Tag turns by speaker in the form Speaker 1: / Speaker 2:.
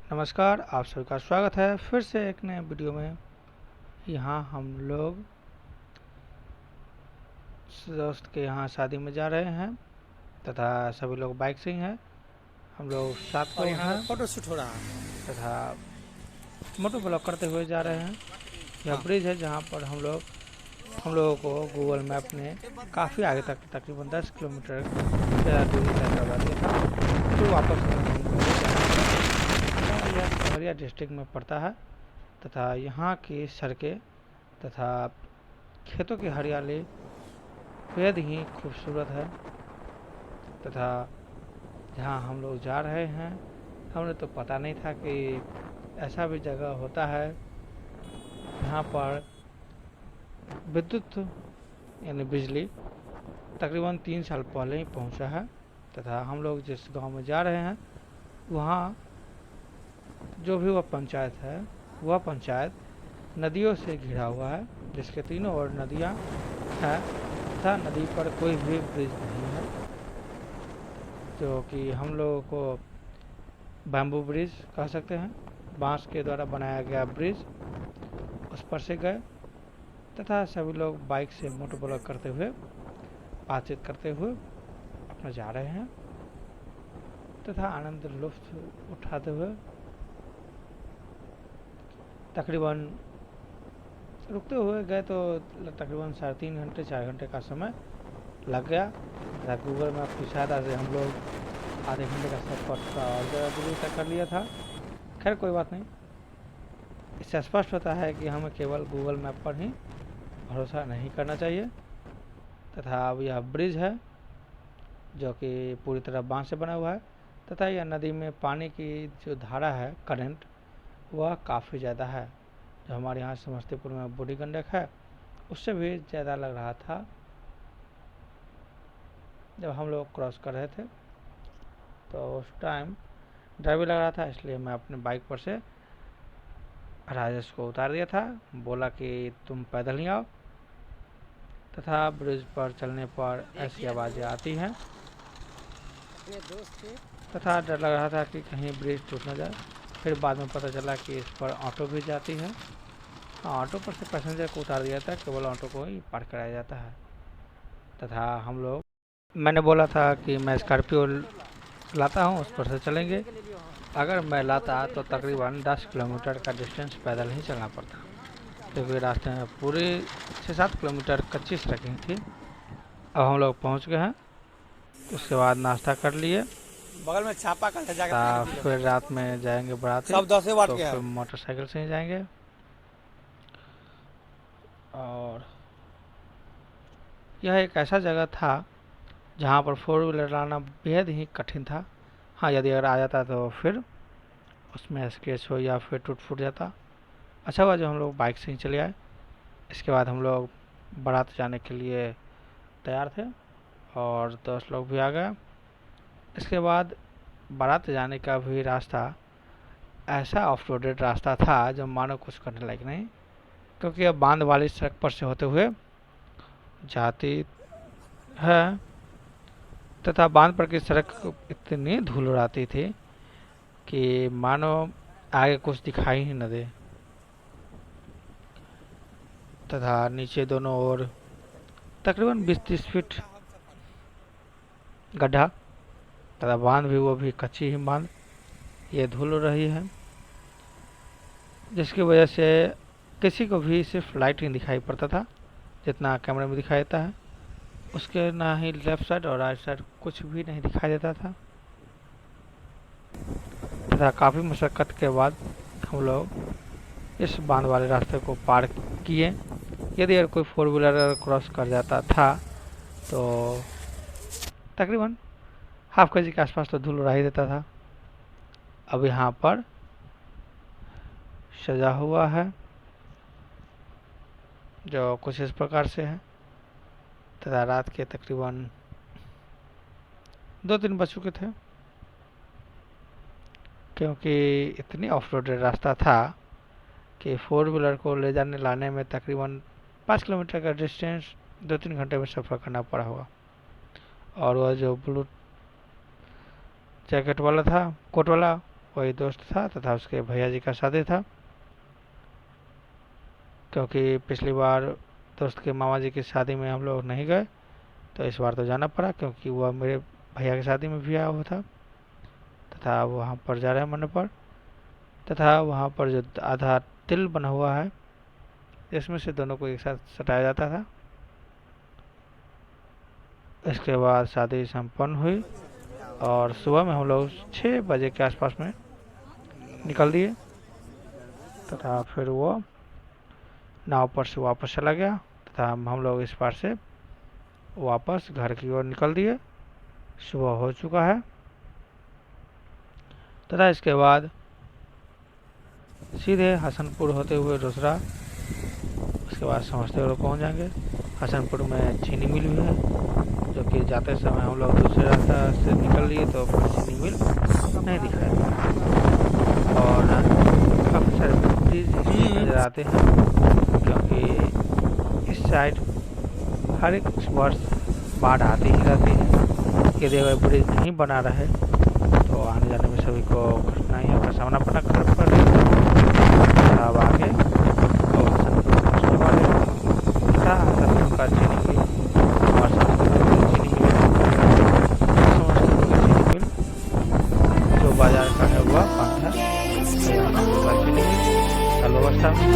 Speaker 1: नमस्कार, आप सभी का स्वागत है फिर से एक नए वीडियो में। यहाँ हम लोग दोस्त के यहाँ शादी में जा रहे हैं तथा सभी लोग बाइक से ही हैं। हम लोग 7
Speaker 2: और
Speaker 1: लोग
Speaker 2: यहाँ
Speaker 1: हैं
Speaker 2: फोटो शूट हो रहा है।
Speaker 1: तथा मोटो ब्लॉग करते हुए जा रहे हैं। यह
Speaker 2: हाँ।
Speaker 1: ब्रिज है जहाँ पर हम लोगों को गूगल मैप ने काफ़ी आगे तक तकरीबन 10 किलोमीटर से ज़्यादा दूरी तय करवा दिया था। फिर वापस हमें कहीं को ले जाना पड़ा। यह खगड़िया डिस्ट्रिक्ट में पड़ता है तथा यहाँ की सड़कें तथा खेतों की हरियाली बेहद ही खूबसूरत है। तथा जहाँ हम लोग जा रहे हैं हमें तो पता नहीं था कि ऐसा भी जगह होता है जहाँ पर विद्युत यानी बिजली तकरीबन 3 साल पहले ही पहुँचा है। तथा हम लोग जिस गांव में जा रहे हैं वहाँ जो भी वह पंचायत है वह पंचायत नदियों से घिरा हुआ है, जिसके तीनों ओर नदियाँ हैं तथा नदी पर कोई भी ब्रिज नहीं है, जो कि हम लोगों को बैम्बू ब्रिज कह सकते हैं। बांस के द्वारा बनाया गया ब्रिज, उस पर से गए तथा सभी लोग बाइक से मोटर ब्लॉक करते हुए बातचीत करते हुए अपना जा रहे हैं तथा आनंद लुत्फ उठाते हुए तकरीबन रुकते हुए गए तो तकरीबन 3.5 घंटे 4 घंटे का समय लग गया तथा गूगल मैप की सहायता से हम लोग आधे घंटे का सफर का और ज़्यादा दूरी तय कर लिया था। खैर कोई बात नहीं, इससे स्पष्ट होता है कि हमें केवल गूगल मैप पर ही भरोसा नहीं करना चाहिए। तथा अब यह ब्रिज है जो कि पूरी तरह बांस से बना हुआ है तथा यह नदी में पानी की जो धारा है, करंट, वह काफ़ी ज़्यादा है। जो हमारे यहाँ समस्तीपुर में बूढ़ी गंडक है उससे भी ज़्यादा लग रहा था जब हम लोग क्रॉस कर रहे थे। तो उस टाइम डर भी लग रहा था, इसलिए मैं अपने बाइक पर से राजेश को उतार दिया था, बोला कि तुम पैदल ही आओ। तथा ब्रिज पर चलने पर ऐसी आवाज़ें आती हैं तथा डर लग रहा था कि कहीं ब्रिज टूट न जाए। फिर बाद में पता चला कि इस पर ऑटो भी जाती है। हाँ, ऑटो पर से पैसेंजर को उतार दिया था, केवल ऑटो को ही पार कराया जाता है। तथा मैंने बोला था कि मैं स्कॉर्पियो लाता हूँ, उस पर से चलेंगे। अगर मैं लाता तो तकरीबन 10 किलोमीटर का डिस्टेंस पैदल ही चलना पड़ता, क्योंकि रास्ते में पूरे 6-7 किलोमीटर कच्ची सड़कें थी। अब हम लोग पहुँच गए हैं। उसके बाद नाश्ता कर लिए,
Speaker 2: बगल में छापा कल जाके
Speaker 1: फिर रात में जाएंगे बाराती,
Speaker 2: सब 10 वाट
Speaker 1: तो
Speaker 2: के
Speaker 1: फिर
Speaker 2: है।
Speaker 1: मोटरसाइकिल से ही जाएंगे। और यह एक ऐसा जगह था जहाँ पर 4 व्हीलर लाना बेहद ही कठिन था। हाँ, यदि अगर आ जाता तो फिर उसमें स्केच हो या फिर टूट फूट जाता। अच्छा हुआ जो हम लोग बाइक से ही चले आए। इसके बाद हम लोग बारात जाने के लिए तैयार थे और 10 लोग भी आ गए। इसके बाद बारात जाने का भी रास्ता ऐसा ऑफ रोडेड रास्ता था जो मानो कुछ करने लायक नहीं, क्योंकि अब बांध वाली सड़क पर से होते हुए जाती है तथा बांध पर की सड़क इतनी धूल उड़ाती थी कि मानो आगे कुछ दिखाई ही न दे। तथा नीचे दोनों ओर तकरीबन 20-30 फीट गड्ढा तथा बांध भी वो भी कच्ची ही बांध। ये धूल उड़ रही है जिसकी वजह से किसी को भी सिर्फ लाइट ही दिखाई पड़ता था जितना कैमरे में दिखाई देता है। उसके ना ही लेफ्ट साइड और राइट साइड कुछ भी नहीं दिखाई देता था। तथा काफ़ी मशक्क़त के बाद हम लोग इस बांध वाले रास्ते को पार किए। यदि अगर कोई 4 व्हीलर क्रॉस कर जाता था तो तकरीबन हाफ के जी के आसपास तो धूल उड़ा ही देता था। अब यहाँ पर सजा हुआ है जो कुछ इस प्रकार से है तथा रात के तकरीबन 2-3 बज चुके थे, क्योंकि इतनी ऑफ रोडेड रास्ता था कि 4 व्हीलर को ले जाने लाने में तकरीबन 5 किलोमीटर का डिस्टेंस 2-3 घंटे में सफ़र करना पड़ा होगा। और वह जो ब्लू जैकेट वाला था, कोट वाला, वही दोस्त था तथा उसके भैया जी का शादी था। क्योंकि पिछली बार दोस्त के मामा जी की शादी में हम लोग नहीं गए, तो इस बार तो जाना पड़ा क्योंकि वह मेरे भैया की शादी में भी आया हुआ था तथा वहाँ पर जा रहे हैं मंडप पर। तथा वहाँ पर जो आधा तिल बना हुआ है, इसमें से दोनों को एक साथ सटाया जाता था। इसके बाद शादी संपन्न हुई और सुबह में हम लोग 6 बजे के आसपास में निकल दिए तथा फिर वो नाव पर से वापस चला गया तथा हम लोग इस पार से वापस घर की ओर निकल दिए। सुबह हो चुका है तथा इसके बाद सीधे हसनपुर होते हुए रोसड़ा, उसके बाद समस्तीपुर पहुंच जाएंगे। हसनपुर में चीनी मिल भी है, जो कि जाते समय हम लोग दूसरे रास्ता से निकल लिए तो चीनी मिल नहीं दिखाया और काफ़ी सारे ब्रिज नजर आते हैं, क्योंकि इस साइड हर एक वर्ष बाढ़ आती ही रहती है। यदि अगर ब्रिज नहीं बना रहे तो आने जाने में सभी को कठिनाइयों का सामना करना पड़ेगा। अब आगे और हसनपुर पहुँचने वाले तथा हसनपुर का चीनी मिल और समस्तीपुर की चीनी मिल, समस्तीपुर की चीनी मिल जो बाजार का है वह बंद है। हसनपुर का चीनी मिल कल व्यवस्था में